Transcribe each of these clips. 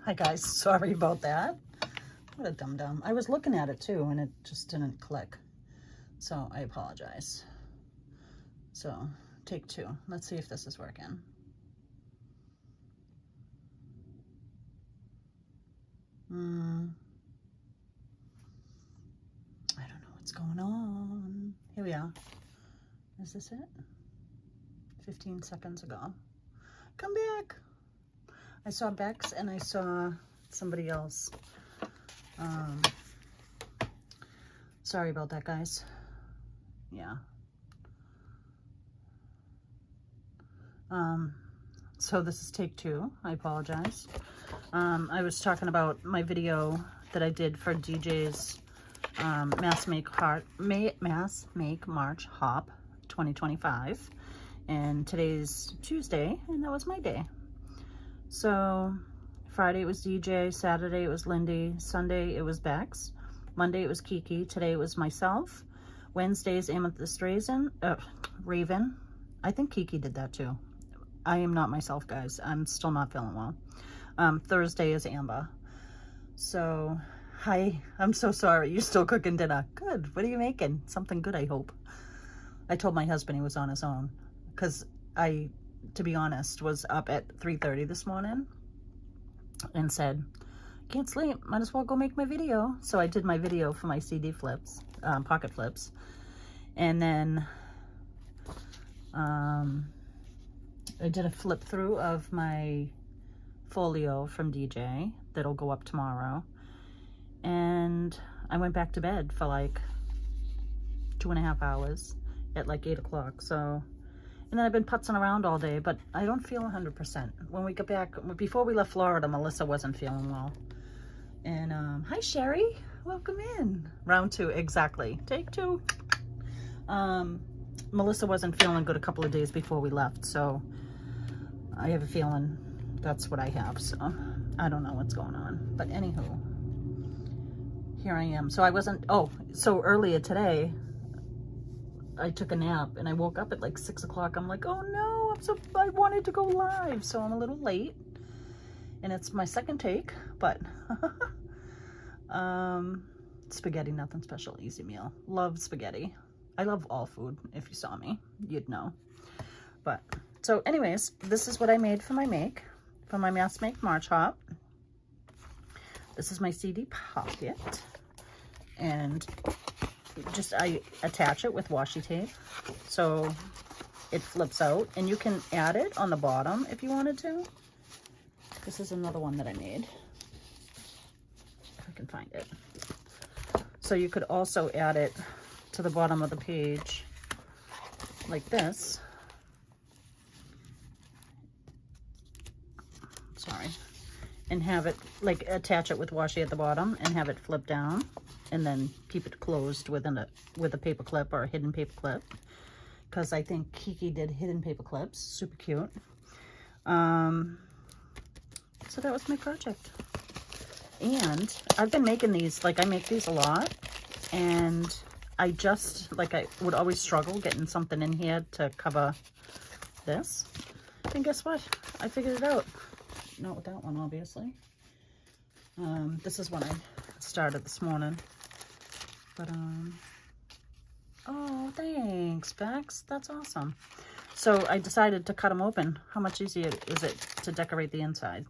Hi guys, sorry about that. What a dum-dum. I was looking at it too and it just didn't click. So I apologize. So take two. Let's see if this is working. I don't know what's going on. Here we are. Is this it? 15 seconds ago. Come back. I saw Bex and I saw somebody else. Sorry about that, guys. Yeah. So this is take two. I apologize. I was talking about my video that I did for DJ's Mass Make March Hop 2025. And today's Tuesday, and that was my day. So Friday it was DJ, Saturday it was Lindy, Sunday it was Bex, Monday it was Kiki, today it was myself, Wednesday is Amethyst Raven. I think Kiki did that too. I am not myself, guys. I'm still not feeling well. Thursday is Amber. So, hi, I'm so sorry. You're still cooking dinner. Good. What are you making? Something good, I hope. I told my husband he was on his own because I, to be honest, was up at 3:30 this morning and said, can't sleep, might as well go make my video. So I did my video for my CD flips, pocket flips. And then I did a flip through of my folio from DJ that'll go up tomorrow. And I went back to bed for like 2.5 hours at like 8 o'clock. So, and then I've been putzing around all day, but I don't feel 100%. When we got back, before we left Florida, Melissa wasn't feeling well. And hi Sherry, welcome in. Round two, exactly. Take two. Melissa wasn't feeling good a couple of days before we left, so I have a feeling that's what I have. So I don't know what's going on, but anywho, here I am. So I wasn't, so earlier today, I took a nap and I woke up at like 6 o'clock. I'm like, oh no, I wanted to go live. So I'm a little late and it's my second take, but spaghetti, nothing special, easy meal. Love spaghetti. I love all food. If you saw me, you'd know. But so anyways, this is what I made for my Mass Make March Hop. This is my CD pocket. And just I attach it with washi tape so it flips out, and you can add it on the bottom if you wanted to. This is another one that I made, if I can find it. So you could also add it to the bottom of the page like this. Sorry. And have it like attach it with washi at the bottom and have it flip down, and then keep it closed with a paper clip or a hidden paper clip, because I think Kiki did hidden paper clips. Super cute. So that was my project. And I've been making these, like I make these a lot, and I would always struggle getting something in here to cover this. And guess what? I figured it out. Not with that one, obviously. This is when I started this morning. But, oh, thanks, Bex. That's awesome. So I decided to cut them open. How much easier is it to decorate the inside?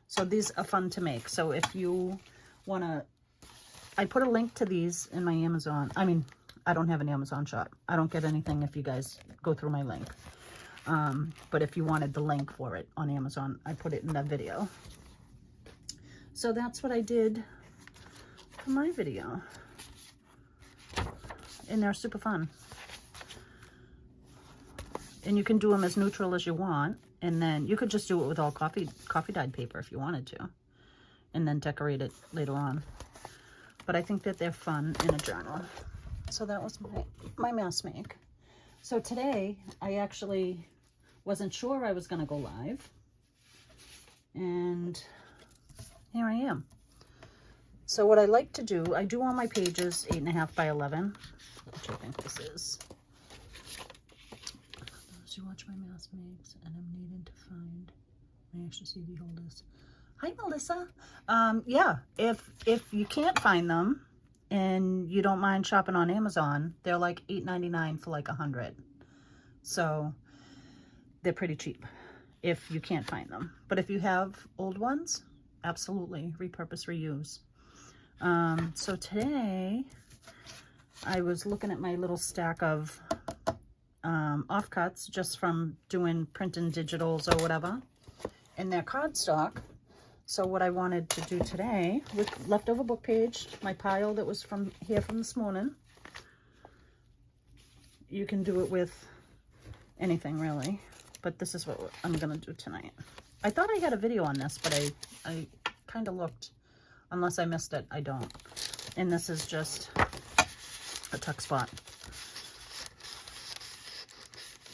So these are fun to make. So if you want to, I put a link to these in my Amazon. I mean, I don't have an Amazon shop. I don't get anything if you guys go through my link. But if you wanted the link for it on Amazon, I put it in that video. So that's what I did for my video. And they're super fun. And you can do them as neutral as you want. And then you could just do it with all coffee dyed paper if you wanted to. And then decorate it later on. But I think that they're fun in a journal. So that was my Mass Make. So today, I actually wasn't sure I was going to go live. And here I am. So what I like to do, I do all my pages 8.5 by 11, which I think this is. Those who watch my Mass Makes, and I'm needing to find my extra CD holders. Hi, Melissa. Yeah, if you can't find them and you don't mind shopping on Amazon, they're like $8.99 for like 100. So they're pretty cheap if you can't find them. But if you have old ones, absolutely repurpose, reuse. So today I was looking at my little stack of offcuts just from doing print and digitals or whatever, and they're cardstock. So what I wanted to do today with leftover book page, my pile that was from here from this morning, you can do it with anything really, but this is what I'm gonna do tonight. I thought I had a video on this, but I kind of looked, unless I missed it, I don't. And this is just a tuck spot.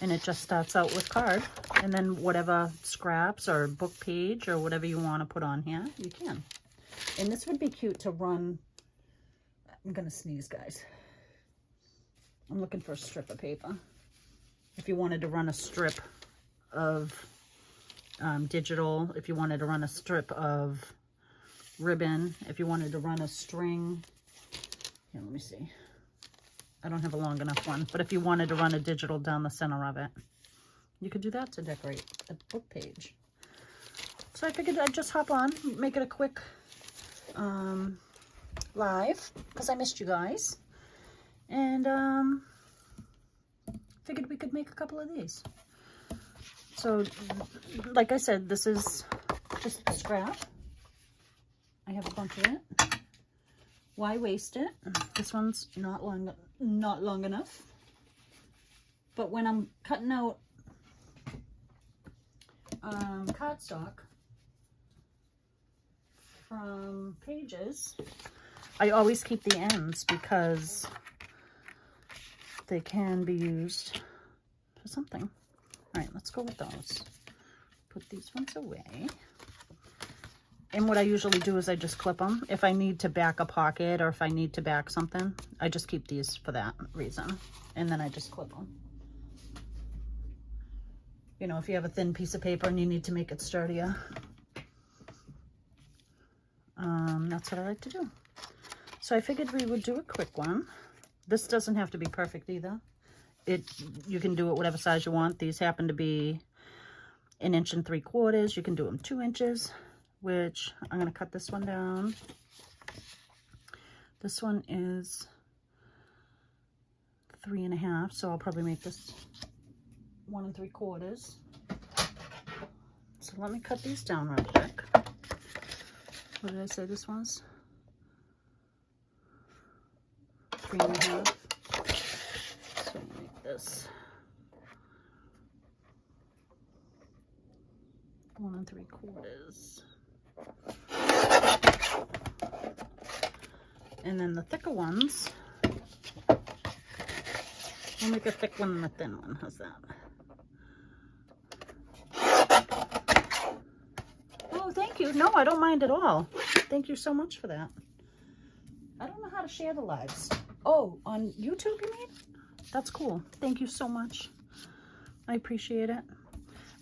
And it just starts out with card, and then whatever scraps or book page or whatever you want to put on here, you can. And this would be cute to run. I'm gonna sneeze, guys. I'm looking for a strip of paper. If you wanted to run a strip of digital, if you wanted to run a strip of ribbon, if you wanted to run a string. Here, let me see. I don't have a long enough one, but if you wanted to run a digital down the center of it, you could do that to decorate a book page. So I figured I'd just hop on, make it a quick live, because I missed you guys, and figured we could make a couple of these. So, like I said, this is just a scrap. I have a bunch of it. Why waste it? This one's not long enough. But when I'm cutting out cardstock from pages, I always keep the ends because they can be used for something. All right, let's go with those. Put these ones away. And what I usually do is I just clip them. If I need to back a pocket or if I need to back something, I just keep these for that reason. And then I just clip them. You know, if you have a thin piece of paper and you need to make it sturdier. That's what I like to do. So I figured we would do a quick one. This doesn't have to be perfect either. You can do it whatever size you want. These happen to be 1 3/4 inches. You can do them 2 inches. Which I'm going to cut this one down. This one is 3.5, so I'll probably make this 1 3/4. So let me cut these down real quick. What did I say this was? 3.5. So I'll make this 1 3/4. And then the thicker ones, we'll make a thick one and a thin one. How's that? Oh, thank you. No, I don't mind at all. Thank you so much for that. I don't know how to share the lives. Oh, on YouTube, you mean? That's cool. Thank you so much. I appreciate it.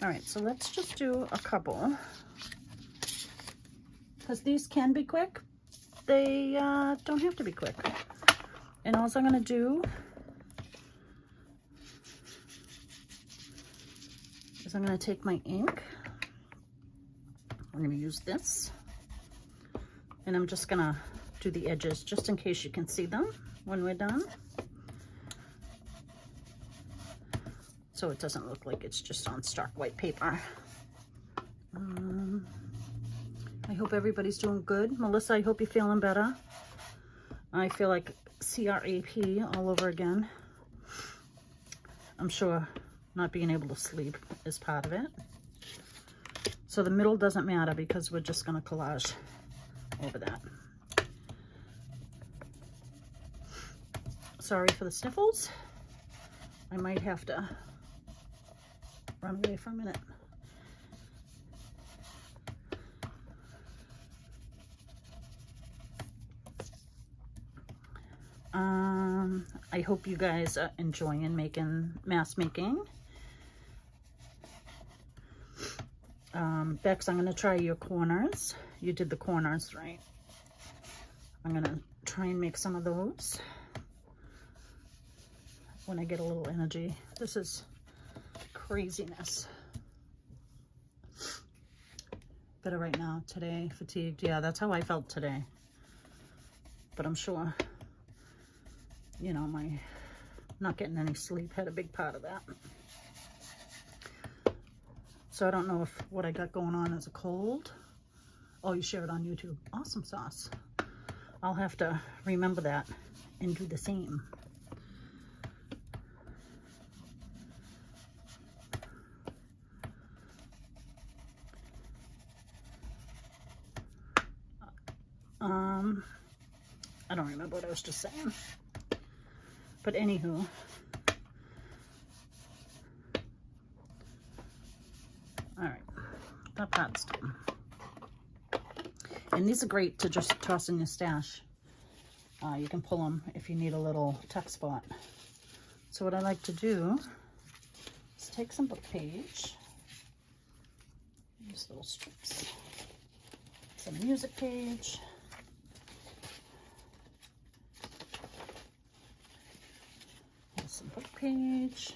All right, so let's just do a couple. Because these can be quick. They don't have to be quick. And all I'm going to do is I'm going to take my ink. I'm going to use this. And I'm just going to do the edges just in case you can see them when we're done. So it doesn't look like it's just on stark white paper. I hope everybody's doing good. Melissa, I hope you're feeling better. I feel like CRAP all over again. I'm sure not being able to sleep is part of it. So the middle doesn't matter because we're just going to collage over that. Sorry for the sniffles. I might have to run away for a minute. I hope you guys are enjoying making mask making. Bex, I'm going to try your corners. You did the corners, right? I'm going to try and make some of those when I get a little energy. This is craziness. Better right now, today, fatigued. Yeah, that's how I felt today. But I'm sure, you know, my not getting any sleep had a big part of that. So I don't know if what I got going on is a cold. Oh, you share it on YouTube. Awesome sauce. I'll have to remember that and do the same. I don't remember what I was just saying. But anywho, all right, that part's done. And these are great to just toss in your stash. You can pull them if you need a little tuck spot. So what I like to do is take some book page, these little strips, some music page, some book page.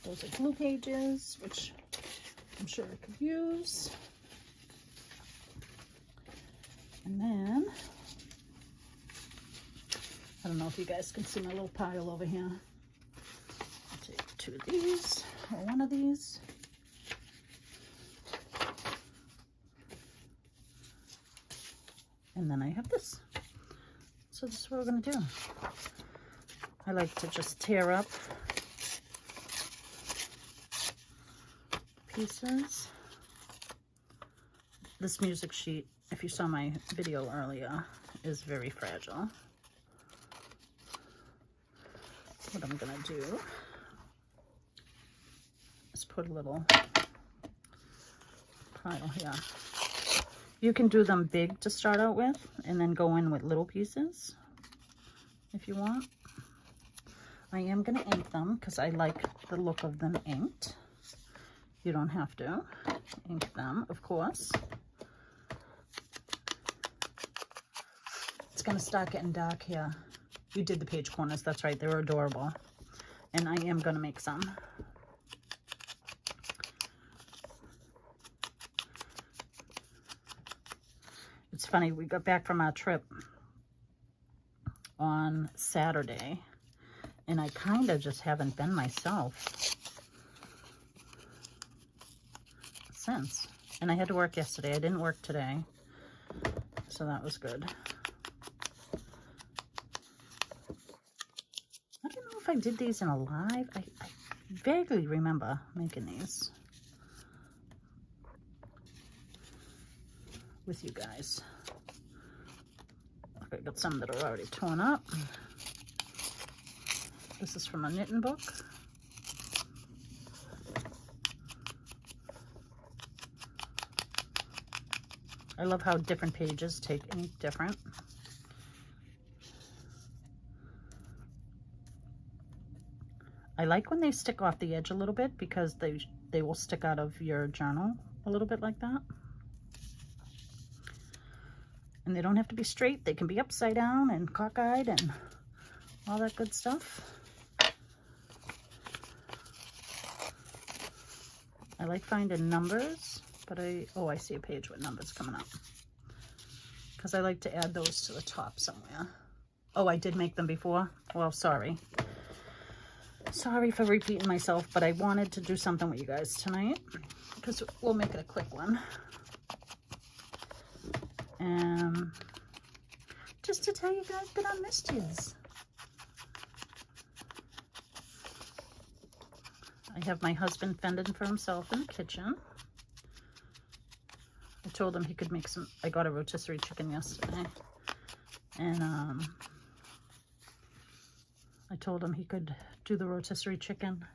Those are glue pages, which I'm sure I could use. And then, I don't know if you guys can see my little pile over here. I'll take two of these, or one of these. And then I have this. So this is what we're gonna do. I like to just tear up pieces. This music sheet, if you saw my video earlier, is very fragile. What I'm gonna do is put a little pile here. You can do them big to start out with and then go in with little pieces if you want. I am gonna ink them because I like the look of them inked. You don't have to ink them, of course. It's gonna start getting dark here. You did the page corners, that's right, they were adorable. And I am gonna make some. It's funny, we got back from our trip on Saturday, and I kind of just haven't been myself since. And I had to work yesterday. I didn't work today, so that was good. I don't know if I did these in a live. I vaguely remember making these with you guys. Okay, got some that are already torn up. This is from a knitting book. I love how different pages take ink different. I like when they stick off the edge a little bit because they will stick out of your journal a little bit like that. And they don't have to be straight. They can be upside down and cockeyed and all that good stuff. I like finding numbers, but I see a page with numbers coming up. Because I like to add those to the top somewhere. Oh, I did make them before? Well, sorry. Sorry for repeating myself, but I wanted to do something with you guys tonight. Because we'll make it a quick one. Just to tell you guys that I missed yous. I have my husband fending for himself in the kitchen. I told him he could make some, I got a rotisserie chicken yesterday. And I told him he could do the rotisserie chicken.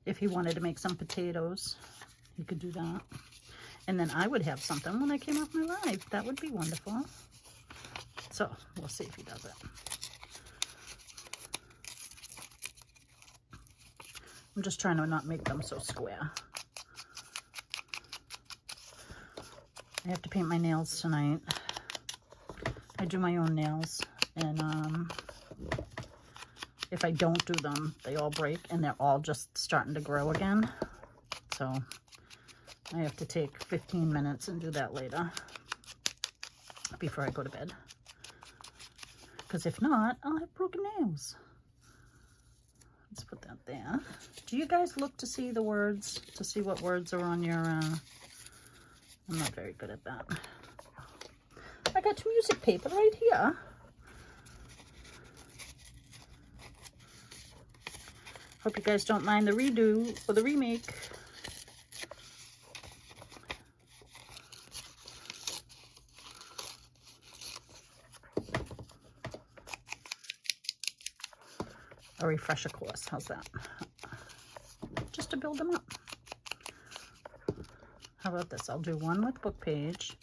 If he wanted to make some potatoes, he could do that. And then I would have something when I came off my live. That would be wonderful. So we'll see if he does it. I'm just trying to not make them so square. I have to paint my nails tonight. I do my own nails, and if I don't do them, they all break, and they're all just starting to grow again. So I have to take 15 minutes and do that later before I go to bed. Because if not, I'll have broken nails. Let's put that there. Do you guys look to see the words, to see what words are on your... I'm not very good at that. I got music paper right here. Hope you guys don't mind the redo or the remake. A refresher course, how's that? Just to build them up. How about this? I'll do one with book page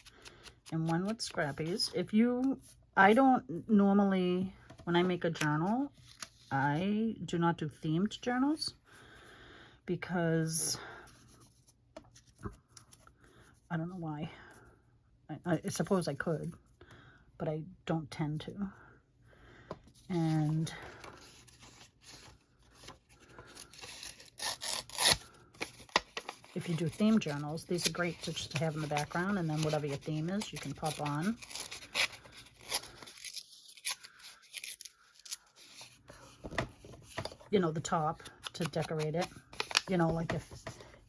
and one with scrappies. I don't normally, when I make a journal, I do not do themed journals because I don't know why. I suppose I could, but I don't tend to. And if you do theme journals, these are great to just have in the background, and then whatever your theme is, you can pop on. You know, the top to decorate it. You know, like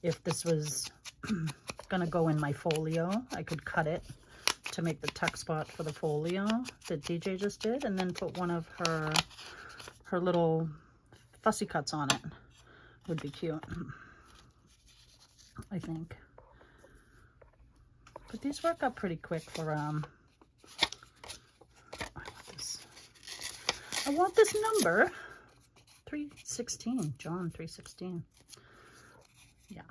if this was gonna go in my folio, I could cut it to make the tuck spot for the folio that DJ just did, and then put one of her little fussy cuts on it. Would be cute, I think. But these work out pretty quick for I want this number 316, John 316. Yeah,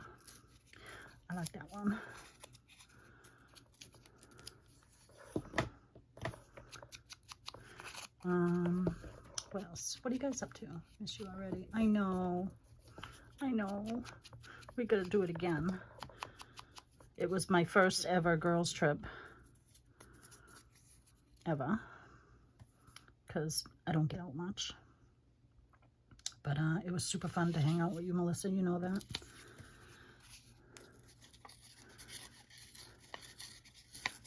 I like that one. What else? What are you guys up to? Miss you already. I know. We gotta do it again. It was my first ever girls trip ever, because I don't get out much. But it was super fun to hang out with you, Melissa. You know that.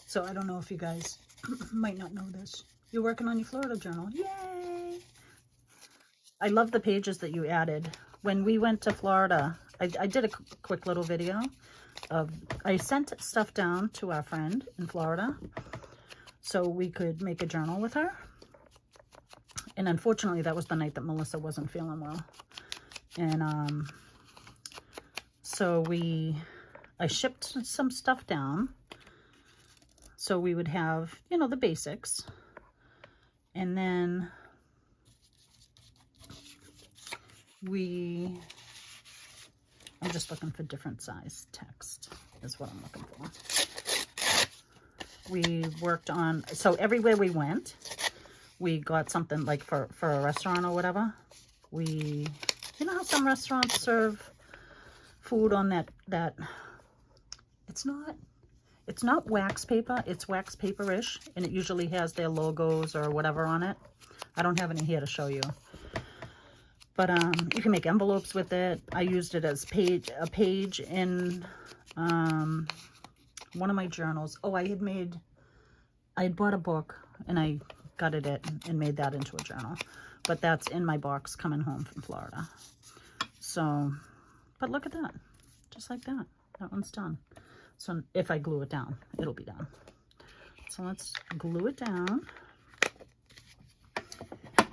So I don't know if you guys might not know this. You're working on your Florida journal. Yay! I love the pages that you added. When we went to Florida, I did a quick little video of, I sent stuff down to our friend in Florida so we could make a journal with her. And unfortunately, that was the night that Melissa wasn't feeling well. And so I shipped some stuff down so we would have, you know, the basics. And then I'm just looking for different size text is what I'm looking for. We worked on, so everywhere we went, we got something like for a restaurant or whatever. You know how some restaurants serve food on that it's not wax paper, it's wax paper-ish, and it usually has their logos or whatever on it. I don't have any here to show you. But you can make envelopes with it. I used it as a page in one of my journals. Oh, I had bought a book and I gutted it and made that into a journal. But that's in my box coming home from Florida. So, but look at that. Just like that. That one's done. So if I glue it down, it'll be done. So let's glue it down.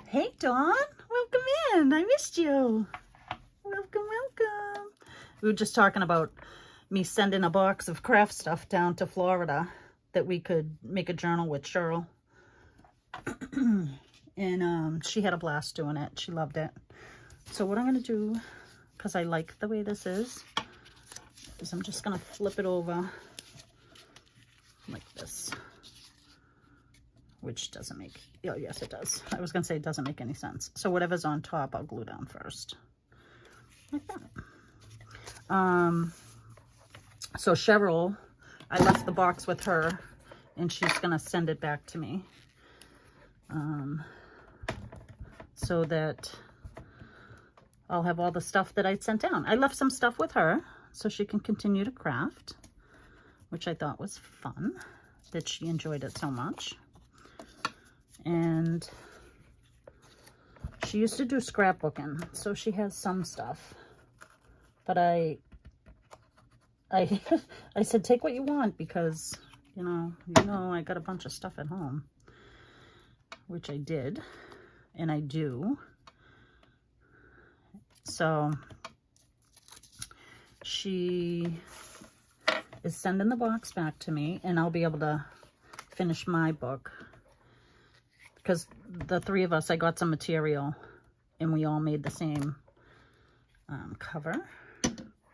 Hey, Dawn. Welcome in. I missed you. Welcome. We were just talking about me sending a box of craft stuff down to Florida that we could make a journal with Cheryl. And she had a blast doing it. She loved it. So what I'm going to do, because I like the way this is I'm just going to flip it over like this. Which doesn't make, oh yes it does. I was going to say it doesn't make any sense. So whatever's on top, I'll glue down first. like that. So Cheryl, I left the box with her, and she's gonna send it back to me, so that I'll have all the stuff that I'd sent down. I left some stuff with her so she can continue to craft, which I thought was fun, that she enjoyed it so much. And she used to do scrapbooking, so she has some stuff. But I said, take what you want, because, you know, I got a bunch of stuff at home, which I did, and I do. So she is sending the box back to me, and I'll be able to finish my book, because the three of us, I got some material, and we all made the same cover,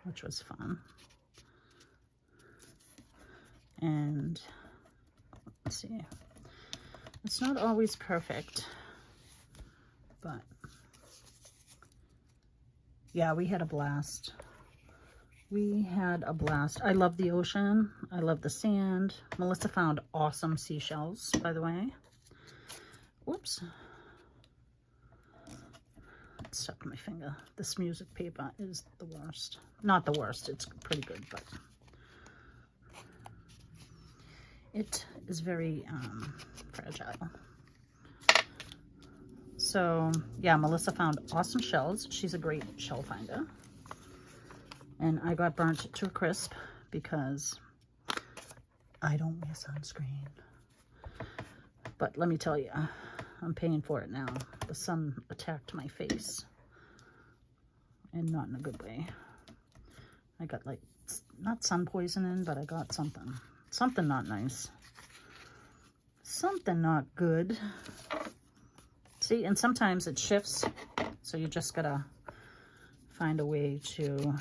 which was fun. And let's see, it's not always perfect, but yeah, we had a blast. We had a blast. I love the ocean. I love the sand. Melissa found awesome seashells, by the way. Whoops. It stuck in my finger. This music paper is the worst. Not the worst. It's pretty good, but it is very fragile. So yeah, Melissa found awesome shells. She's a great shell finder. And I got burnt to a crisp because I don't wear sunscreen. But let me tell you, I'm paying for it now. The sun attacked my face, and not in a good way. I got, like, not sun poisoning, but I got something. Something not nice. Something not good. See, and sometimes it shifts, so you just gotta find a way to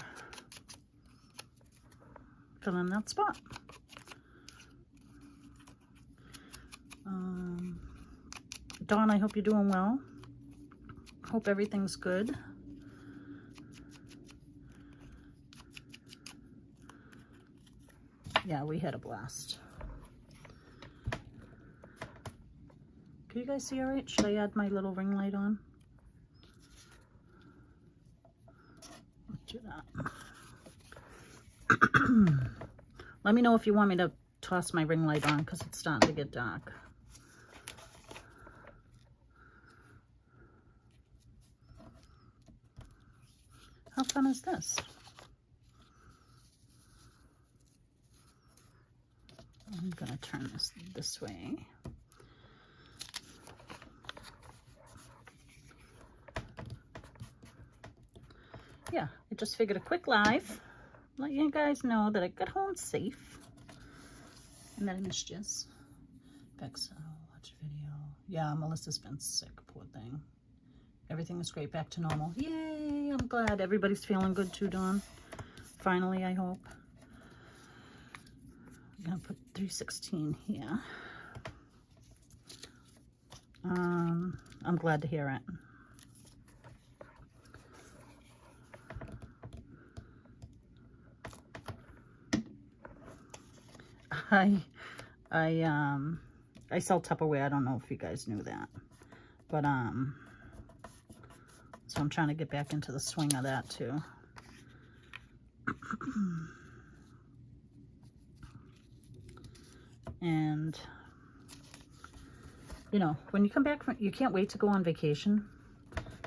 fill in that spot. Dawn, I hope you're doing well. Hope everything's good. Yeah, we had a blast. Can you guys see all right? Should I add my little ring light on? Let's do that. Let me know if you want me to toss my ring light on, because it's starting to get dark. How fun is this? I'm going to turn this way. Yeah, I just figured a quick live. Let you guys know that I got home safe. And that I missed you. Bex, watch video. Yeah, Melissa's been sick, poor thing. Everything is great, back to normal. Yay, I'm glad everybody's feeling good too, Dawn. Finally, I hope. I'm gonna put 316 here. I'm glad to hear it. I sell Tupperware. I don't know if you guys knew that, but so I'm trying to get back into the swing of that too. And you know, when you come back from, you can't wait to go on vacation,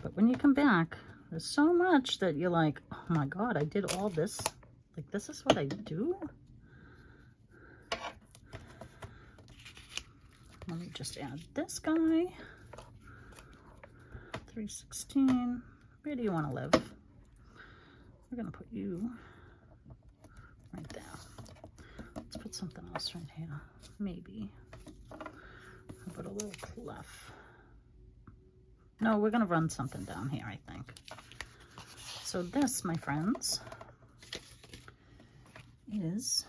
but when you come back, there's so much that you're like, oh my God, I did all this. Like, this is what I do? Let me just add this guy. 316. Where do you want to live? We're going to put you right there. Let's put something else right here. Maybe. I'll put a little clef. No, we're going to run something down here, I think. So this, my friends, is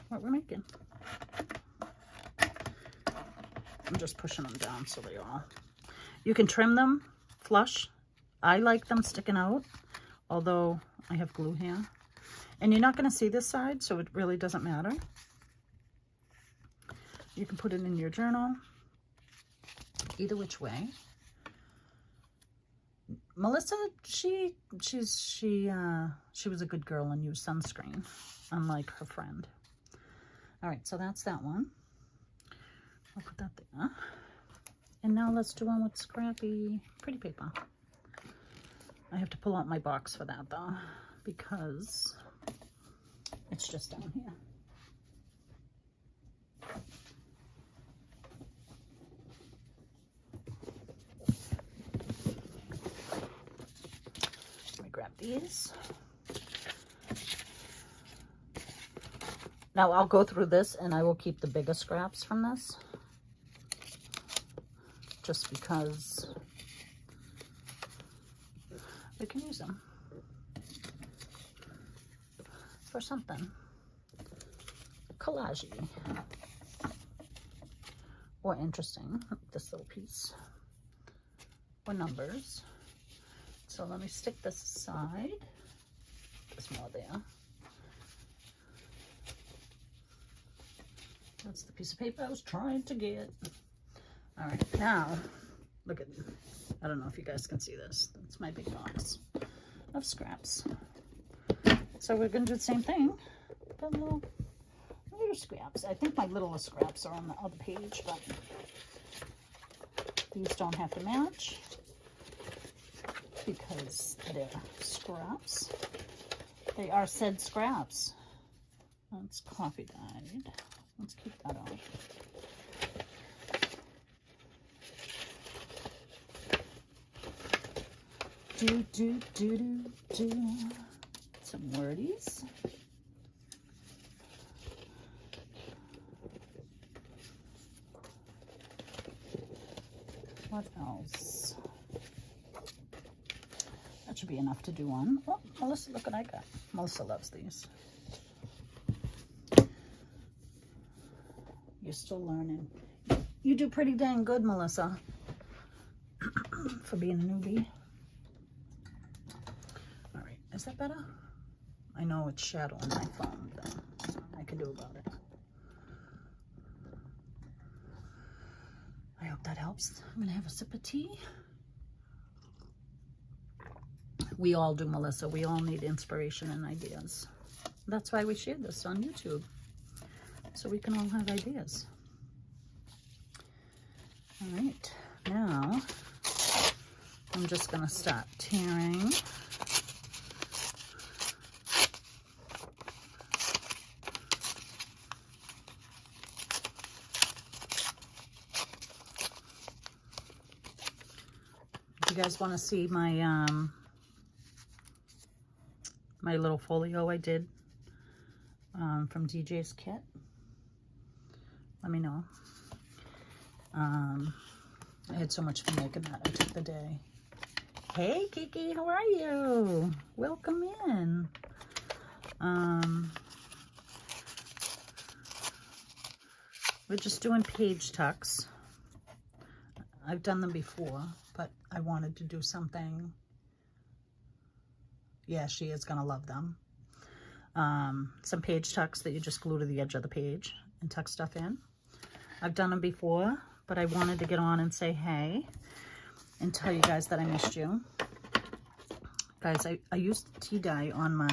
what we're making. I'm just pushing them down so they all... You can trim them flush I like them sticking out, although I have glue here. And you're not going to see this side, so it really doesn't matter. You can put it in your journal, either which way. Melissa, she was a good girl and used sunscreen, unlike her friend. All right, so that's that one. I'll put that there. And now let's do one with scrappy pretty paper. I have to pull out my box for that though, because it's just down here. Let me grab these. Now I'll go through this and I will keep the bigger scraps from this, just because we can use them for something. Collaged or interesting, this little piece, or numbers. So let me stick this aside. There's more there. That's the piece of paper I was trying to get. All right, now, look at, I don't know if you guys can see this. That's my big box of scraps. So we're gonna do the same thing, but little scraps. I think my littlest scraps are on the other page, but these don't have to match because they're scraps. They are said scraps. That's coffee dyed. Let's keep that on. Do. Some wordies. What else? That should be enough to do one. Oh, Melissa, look what I got. Melissa loves these. You're still learning. You do pretty dang good, Melissa, for being a newbie. All right, is that better? I know it's shadowing my phone, though. There's nothing I can do about it. I hope that helps. I'm gonna have a sip of tea. We all do, Melissa. We all need inspiration and ideas. That's why we share this on YouTube, so we can all have ideas. All right, now I'm just gonna start tearing. If you guys want to see my my little folio I did from DJ's kit, let me know. I had so much fun making that. I took the day. Hey Kiki, how are you? Welcome in. We're just doing page tucks. I've done them before, but I wanted to do something. Yeah, she is gonna love them. Some page tucks that you just glue to the edge of the page and tuck stuff in. I've done them before, but I wanted to get on and say hey and tell you guys that I missed you. Guys, I used tea dye on my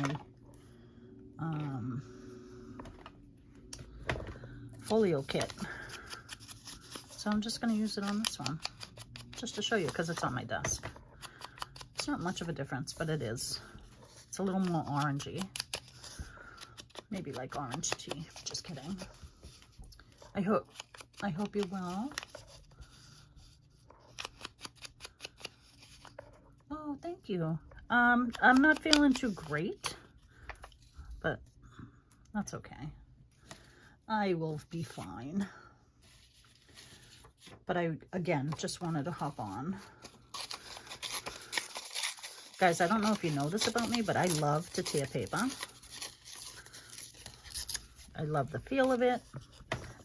folio kit. So I'm just going to use it on this one, just to show you, because it's on my desk. It's not much of a difference, but it is. It's a little more orangey. Maybe like orange tea. Just kidding. I hope you're well. Oh, thank you. I'm not feeling too great, but that's okay. I will be fine. But I, again, just wanted to hop on. Guys, I don't know if you know this about me, but I love to tear paper. I love the feel of it.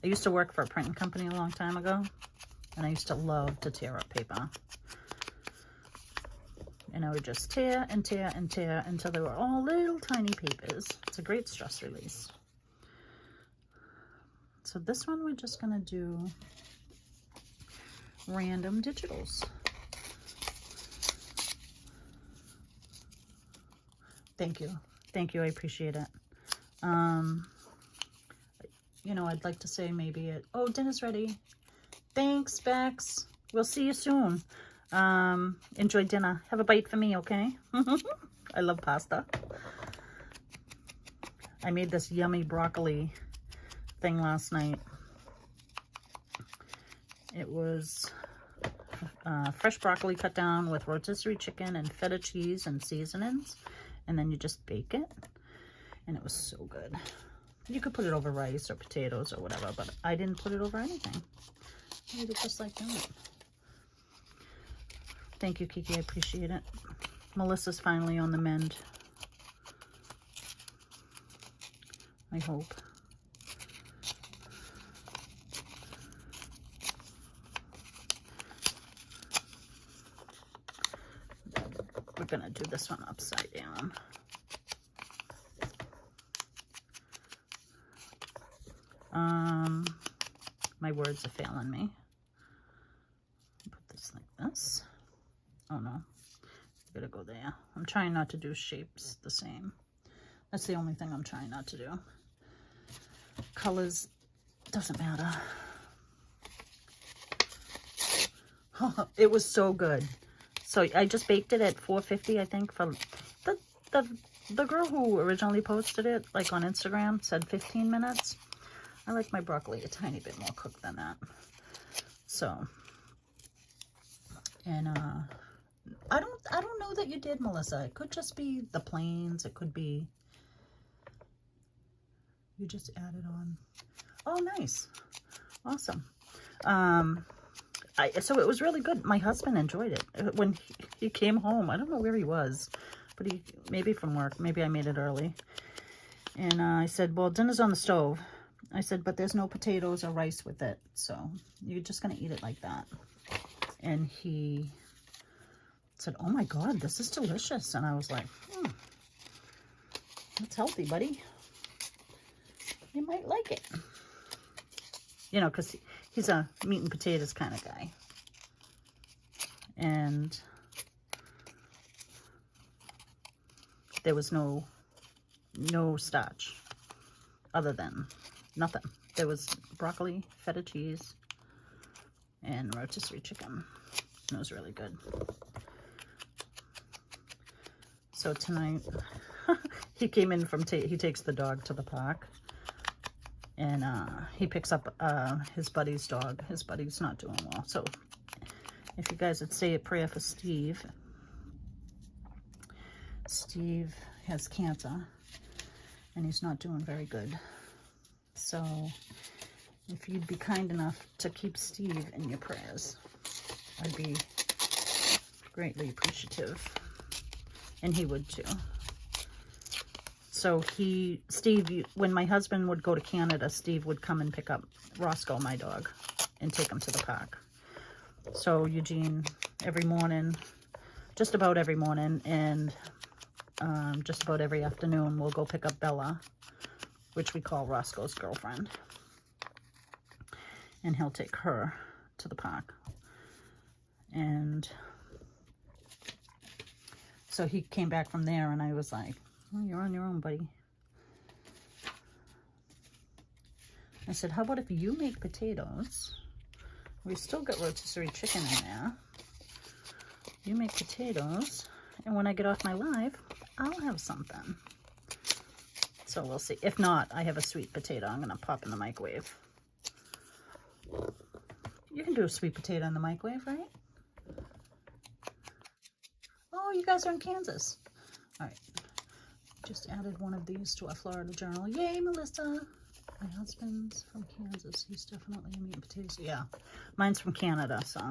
I used to work for a printing company a long time ago, and I used to love to tear up paper. And I would just tear and tear and tear until they were all little tiny papers. It's a great stress release. So this one we're just gonna do random digitals. Thank you. Thank you, I appreciate it. You know, I'd like to say maybe it, oh, dinner's ready. Thanks, Bex. We'll see you soon. Enjoy dinner. Have a bite for me, okay? I love pasta. I made this yummy broccoli thing last night. It was fresh broccoli cut down with rotisserie chicken and feta cheese and seasonings. And then you just bake it. And it was so good. You could put it over rice or potatoes or whatever, but I didn't put it over anything. I made it just like that. Thank you, Kiki. I appreciate it. Melissa's finally on the mend. I hope. We're gonna do this one upside down. My words are failing me. Put this like this. Oh no, gotta go there. I'm trying not to do shapes the same. That's the only thing I'm trying not to do. Colors, doesn't matter. It was so good. So I just baked it at 450, I think, for the girl who originally posted it, like on Instagram, said 15 minutes. I like my broccoli a tiny bit more cooked than that. So, and I don't know that you did, Melissa. It could just be the plains. It could be you just added on. Oh, nice, awesome. So it was really good. My husband enjoyed it when he came home. I don't know where he was, but he maybe from work. Maybe I made it early. And I said, well, dinner's on the stove. I said, but there's no potatoes or rice with it, so you're just gonna eat it like that. And he said, oh my God, this is delicious. And I was like, that's healthy, buddy. You might like it. You know, because he's a meat and potatoes kind of guy. And there was no starch other than nothing. There was broccoli, feta cheese, and rotisserie chicken. It was really good. So tonight, he came in from, he takes the dog to the park. And he picks up his buddy's dog. His buddy's not doing well. So if you guys would say a prayer for Steve. Steve has cancer. And he's not doing very good. So if you'd be kind enough to keep Steve in your prayers, I'd be greatly appreciative. And he would too. So Steve, when my husband would go to Canada, Steve would come and pick up Roscoe, my dog, and take him to the park. So Eugene, every morning, just about every morning, and just about every afternoon, we'll go pick up Bella, which we call Roscoe's girlfriend. And he'll take her to the park. And so he came back from there, and I was like, well, you're on your own, buddy. I said, how about if you make potatoes? We still got rotisserie chicken in there. You make potatoes, and when I get off my live, I'll have something. So we'll see. If not, I have a sweet potato I'm gonna pop in the microwave. You can do a sweet potato in the microwave, right? Oh, you guys are in Kansas. All right. Just added one of these to our Florida journal. Yay, Melissa. My husband's from Kansas. He's definitely a meat and potatoes. Yeah, mine's from Canada, so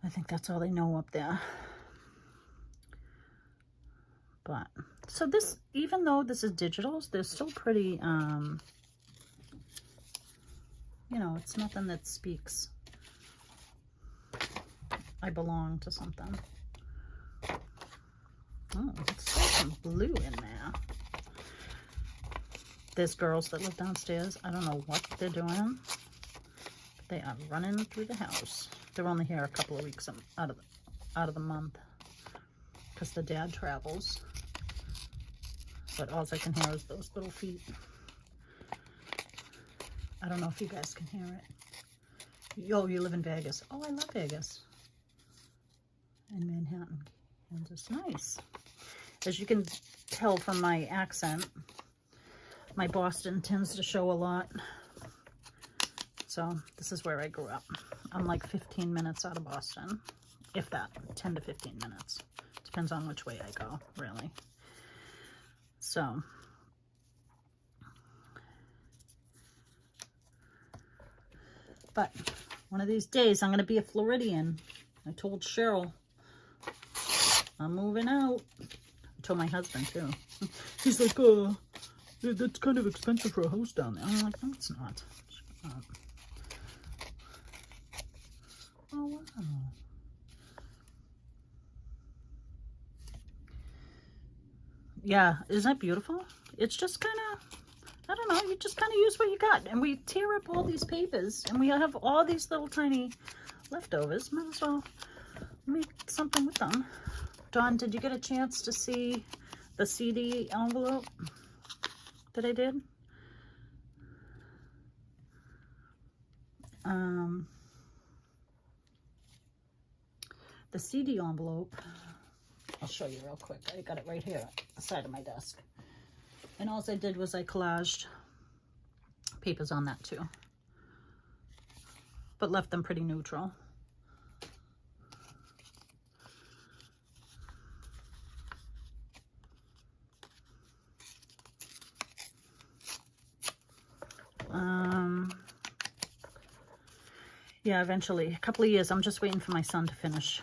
I think that's all they know up there. But, so this, even though this is digital, they're still pretty, you know, it's nothing that speaks I belong to something. Oh, let's throw some blue in there. There's girls that live downstairs. I don't know what they're doing. They are running through the house. They're only here a couple of weeks out of the month because the dad travels. But all I can hear is those little feet. I don't know if you guys can hear it. Yo, you live in Vegas. Oh, I love Vegas. And Manhattan. And it's nice. As you can tell from my accent, my Boston tends to show a lot. So this is where I grew up. I'm like 15 minutes out of Boston. If that, 10 to 15 minutes. Depends on which way I go, really. So, but one of these days I'm going to be a Floridian. I told Cheryl I'm moving out. I told my husband too. He's like, that's kind of expensive for a house down there. I'm like, no, it's not. Shut up. Oh, wow. Yeah, isn't that beautiful? It's just kind of, I don't know, you just kind of use what you got. And we tear up all these papers, and we have all these little tiny leftovers. Might as well make something with them. Dawn, did you get a chance to see the CD envelope that I did? The CD envelope, I'll show you real quick. I got it right here at the side of my desk. And all I did was I collaged papers on that too, but left them pretty neutral. Yeah, eventually, a couple of years. I'm just waiting for my son to finish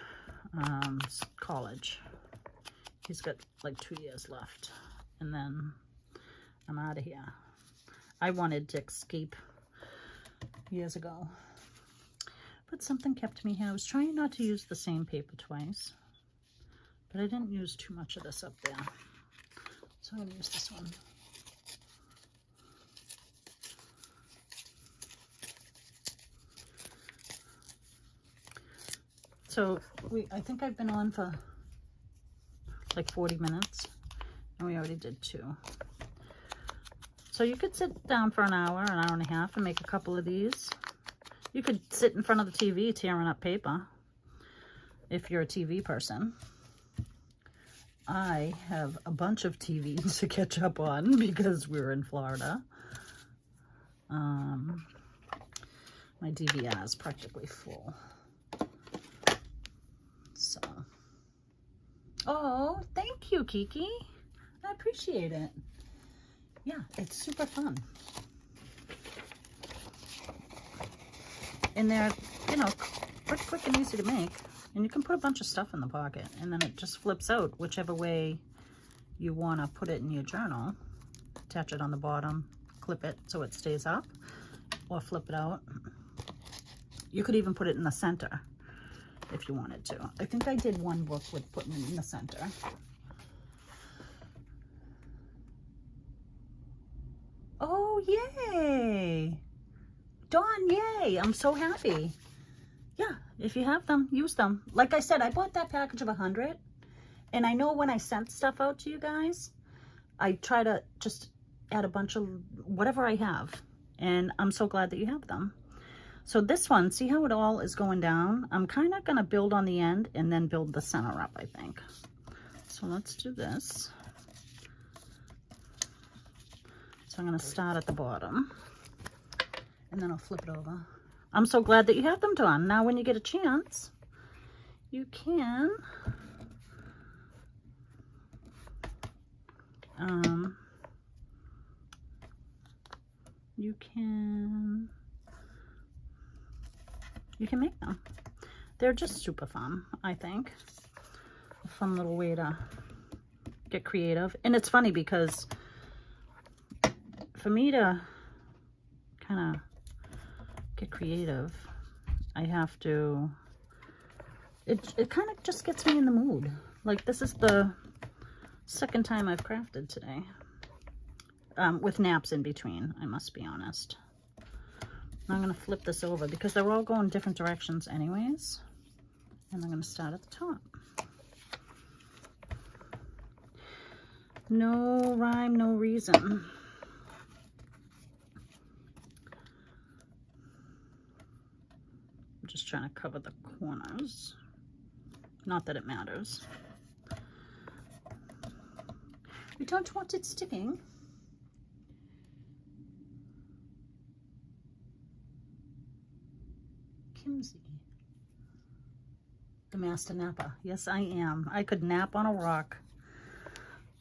college. He's got like 2 years left, and then I'm out of here. I wanted to escape years ago, but something kept me here. I was trying not to use the same paper twice, but I didn't use too much of this up there, so I'm going to use this one. So I think I've been on for like 40 minutes, and we already did 2. So you could sit down for an hour and a half and make a couple of these. You could sit in front of the TV tearing up paper if you're a TV person. I have a bunch of TVs to catch up on because we're in Florida. My DVR is practically full. So, oh, thank you, Kiki. I appreciate it. Yeah, it's super fun. And they're, you know, pretty quick and easy to make. And you can put a bunch of stuff in the pocket, and then it just flips out whichever way you want to put it in your journal. Attach it on the bottom, clip it so it stays up, or flip it out. You could even put it in the center if you wanted to. I think I did one book with putting it in the center. Oh, yay! Dawn, yay! I'm so happy. Yeah, if you have them, use them. Like I said, I bought that package of 100, and I know when I sent stuff out to you guys, I try to just add a bunch of whatever I have, and I'm so glad that you have them. So this one, see how it all is going down? I'm kind of going to build on the end and then build the center up, I think. So let's do this. So I'm going to start at the bottom, and then I'll flip it over. I'm so glad that you have them, Dawn. Now when you get a chance, you can you can make them. They're just super fun, I think. A fun little way to get creative. And it's funny because for me to kind of get creative, I have to, it kind of just gets me in the mood. Like this is the Second time I've crafted today. With naps in between, I must be honest. Now I'm going to flip this over because they're all going different directions anyways. And I'm going to start at the top. No rhyme, no reason. I'm just trying to cover the corners. Not that it matters. We don't want it sticking. Kimsey. The master napper. Yes, I am. I could nap on a rock.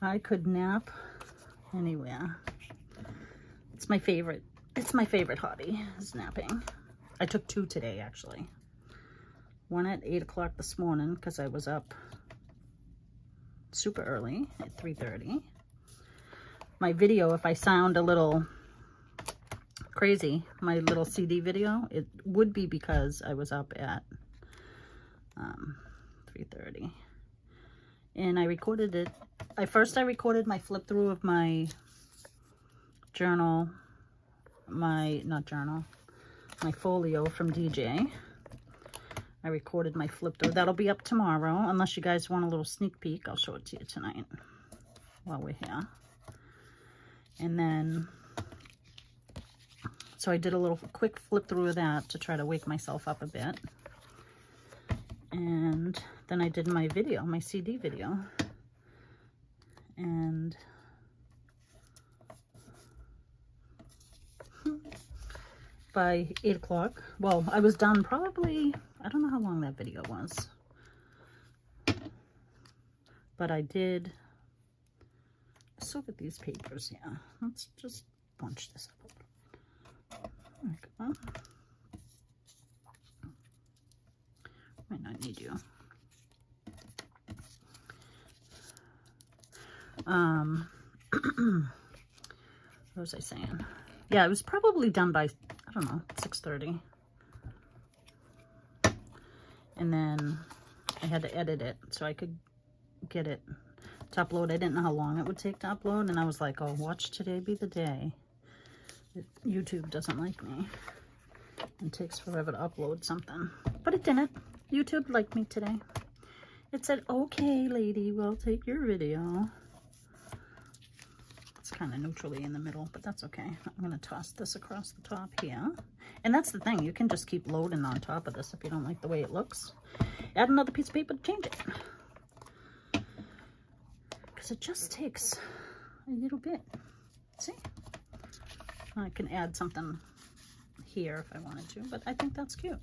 I could nap anywhere. It's my favorite. It's my favorite hobby, is napping. I took 2 today, actually. One at 8 o'clock this morning because I was up super early at 3:30. My video, if I sound a little crazy, my little CD video, it would be because I was up at 3:30. And I recorded it. I recorded my flip through of my journal, my folio from DJ. I recorded my flip through. That'll be up tomorrow, unless you guys want a little sneak peek. I'll show it to you tonight while we're here. And then, so I did a little quick flip through of that to try to wake myself up a bit. And then I did my video, my CD video. And by 8 o'clock, well, I was done probably, I don't know how long that video was. But I did, let's look at these papers here. Let's just bunch this up. There we go. Might not need you. What was I saying? Yeah, it was probably done by, I don't know, 6:30. And then I had to edit it so I could get it to upload. I didn't know how long it would take to upload, and I was like, oh, watch today be the day that YouTube doesn't like me and takes forever to upload something. But it didn't. YouTube liked me today. It said, okay, lady, we'll take your video. It's kind of neutrally in the middle, but that's okay. I'm going to toss this across the top here. And that's the thing. You can just keep loading on top of this if you don't like the way it looks. Add another piece of paper to change it. Because it just takes a little bit. See? I can add something here if I wanted to, but I think that's cute.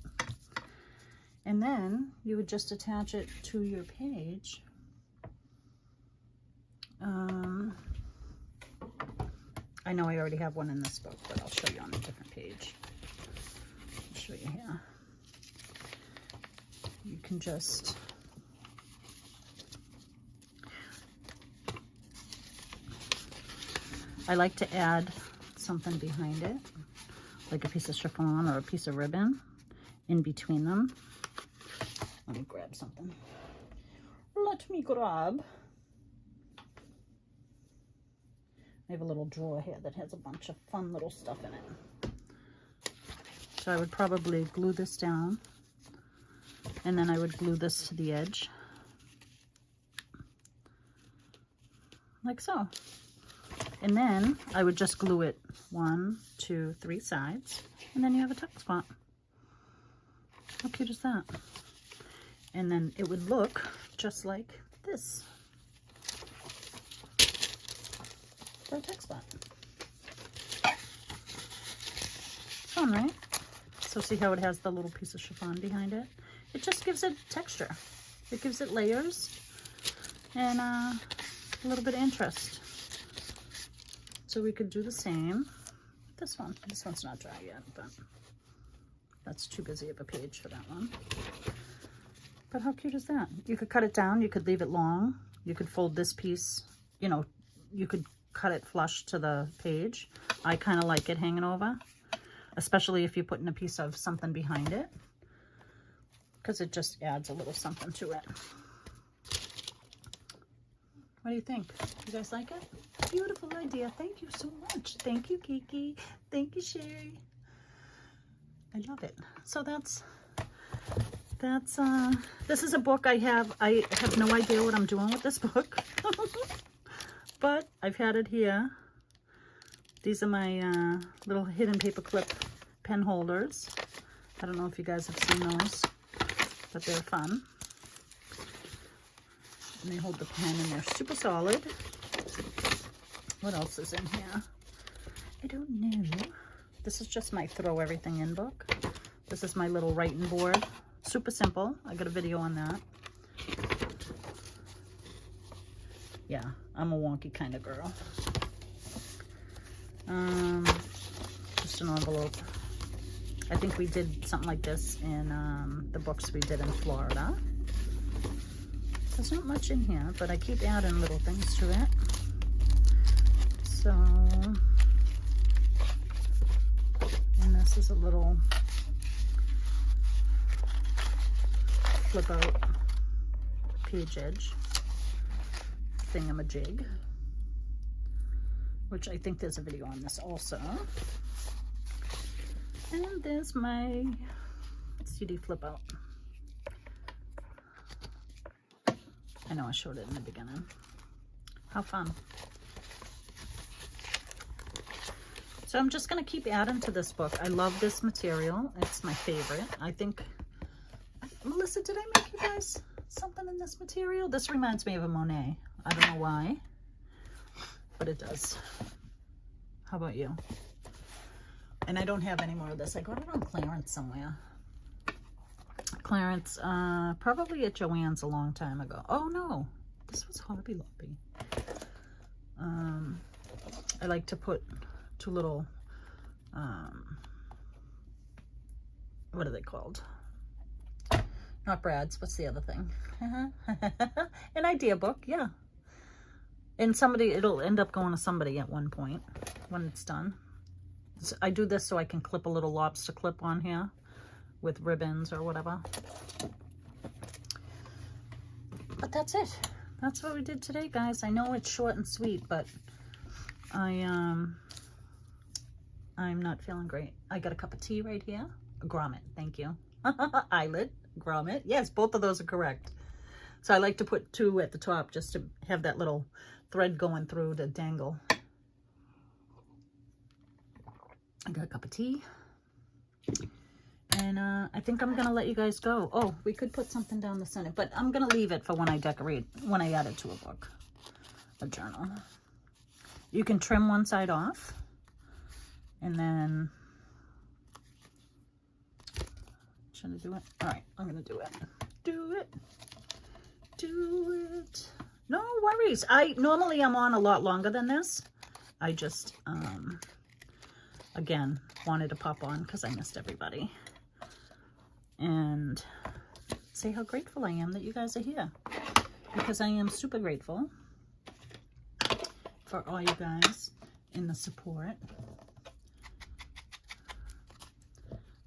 And then you would just attach it to your page. I know I already have one in this book, but I'll show you on a different page. I'll show you here. You can just I like to add something behind it, like a piece of chiffon or a piece of ribbon in between them. Let me grab something. Let me grab. I have a little drawer here that has a bunch of fun little stuff in it. So I would probably glue this down, and then I would glue this to the edge, like so. And then I would just glue it 1, 2, 3 sides, and then you have a tuck spot. How cute is that? And then it would look just like this. For a tuck spot. Fun, right? So see how it has the little piece of chiffon behind it? It just gives it texture. It gives it layers and a little bit of interest. So we could do the same with this one. This one's not dry yet, but that's too busy of a page for that one. But how cute is that? You could cut it down, you could leave it long, you could fold this piece, you know, you could cut it flush to the page. I kind of like it hanging over, especially if you're putting a piece of something behind it, because it just adds a little something to it. What do you think? You guys like it? Beautiful idea. Thank you so much. Thank you, Kiki. Thank you, Sherry. I love it. So that's this is a book I have no idea what I'm doing with this book. But I've had it here. These are my little hidden paper clip pen holders. I don't know if you guys have seen those, but they're fun. And they hold the pen and they're super solid. What else is in here? I don't know. This is just my throw everything in book. This is my little writing board. Super simple. I got a video on that. Yeah, I'm a wonky kind of girl. Just an envelope. I think we did something like this in the books we did in Florida. There's not much in here, but I keep adding little things to it. So, and this is a little flip out page edge thingamajig, which I think there's a video on this also. And there's my CD flip out. I know I showed it in the beginning. How fun. So I'm just going to keep adding to this book. I love this material. It's my favorite. I think, Melissa, did I make you guys something in this material? This reminds me of a Monet. I don't know why, but it does. How about you? And I don't have any more of this. I got it on clearance somewhere. Clearance, probably at Joann's a long time ago. Oh no, this was Hobby Lobby. I like to put two little, what are they called? Not brads, what's the other thing? An idea book, yeah. And it'll end up going to somebody at one point when it's done. So I do this so I can clip a little lobster clip on here with ribbons or whatever. But that's it. That's what we did today, guys. I know it's short and sweet, but I'm not feeling great. I got a cup of tea right here. A grommet, thank you. Eyelid, grommet. Yes, both of those are correct. So I like to put two at the top just to have that little thread going through to dangle. I got a cup of tea. And I think I'm going to let you guys go. Oh, we could put something down the center, but I'm going to leave it for when I decorate, when I add it to a book, a journal. You can trim one side off. And then, should I do it? All right, I'm going to do it. Do it. Do it. No worries. Normally I'm on a lot longer than this. I just, again, wanted to pop on because I missed everybody. And say how grateful I am that you guys are here. Because I am super grateful for all you guys and the support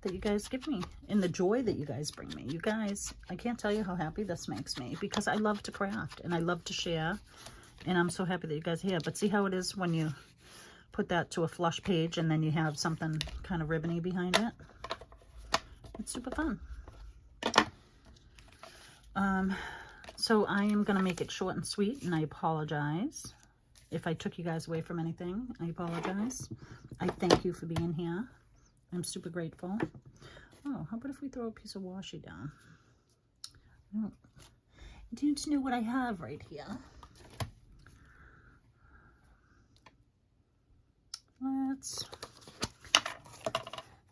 that you guys give me and the joy that you guys bring me. You guys, I can't tell you how happy this makes me because I love to craft and I love to share. And I'm so happy that you guys are here. But see how it is when you put that to a flush page and then you have something kind of ribbony behind it? It's super fun. So I am going to make it short and sweet, and I apologize if I took you guys away from anything. I apologize. I thank you for being here. I'm super grateful. Oh, how about if we throw a piece of washi down? Oh, do you know what I have right here?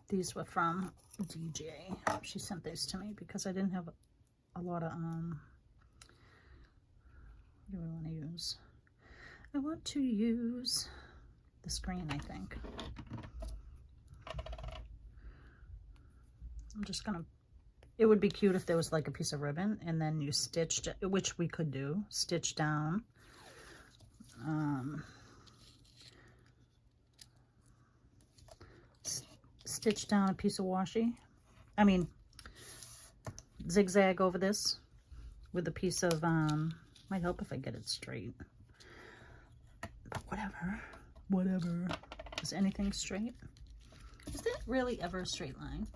These were from DJ. She sent these to me because I didn't have a lot of, what do I want to use? I want to use the screen, I think. I'm just gonna, it would be cute if there was like a piece of ribbon and then you stitched, which we could do, stitch down. Stitch down a piece of washi. I mean, zigzag over this with a piece of, might help if I get it straight. Whatever. Is anything straight? Is that really ever a straight line?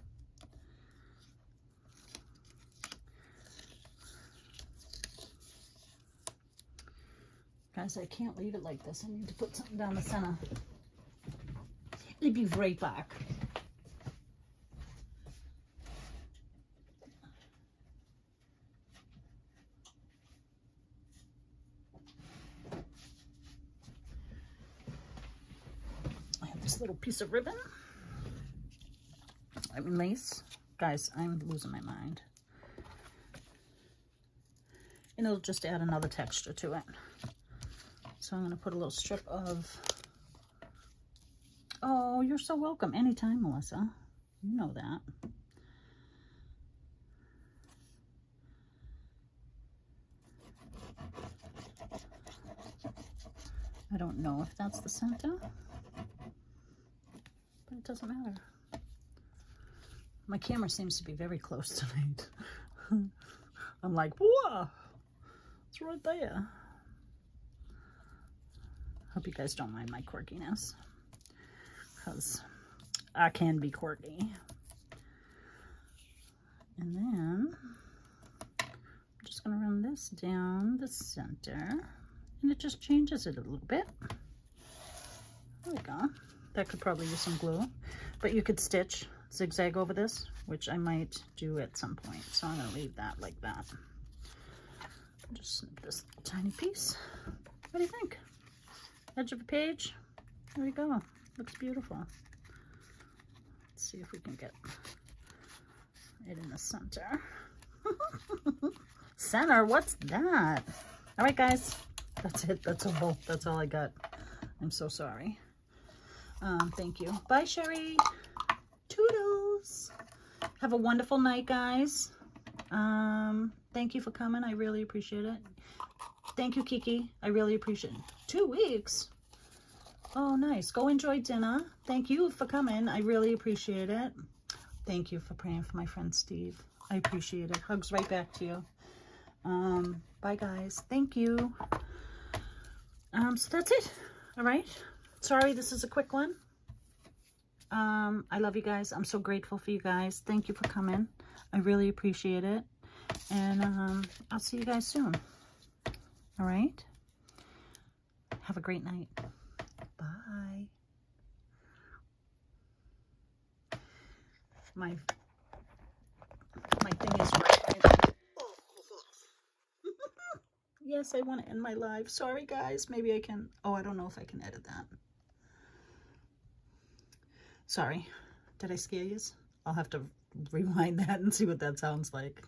Guys, I can't leave it like this. I need to put something down the center. I'll be right back. I have this little piece of ribbon. I mean lace. Guys, I'm losing my mind. And it'll just add another texture to it. So I'm going to put a little strip of... Oh, you're so welcome. Anytime, Melissa. You know that. I don't know if that's the center, but it doesn't matter. My camera seems to be very close tonight. I'm like, whoa, it's right there. Hope you guys don't mind my quirkiness, because I can be quirky. And then I'm just going to run this down the center, and it just changes it a little bit. There we go. That could probably use some glue, but you could stitch zigzag over this, which I might do at some point. So I'm going to leave that like that. Just snip this little tiny piece. What do you think? Edge of a page. There we go. Looks beautiful. Let's see if we can get it in the center. Center? What's that? All right, guys. That's it. That's all. That's all I got. I'm so sorry. Thank you. Bye, Sherry. Toodles. Have a wonderful night, guys. Thank you for coming. I really appreciate it. Thank you, Kiki. I really appreciate it. 2 weeks. Oh, nice. Go enjoy dinner. Thank you for coming. I really appreciate it. Thank you for praying for my friend Steve. I appreciate it. Hugs right back to you. Bye, guys. Thank you. So that's it. All right. Sorry, this is a quick one. I love you guys. I'm so grateful for you guys. Thank you for coming. I really appreciate it. And I'll see you guys soon. All right. Have a great night. Bye. My thing is right. Yes, I want to end my live. Sorry, guys. Maybe I can. Oh, I don't know if I can edit that. Sorry. Did I scare you? I'll have to rewind that and see what that sounds like.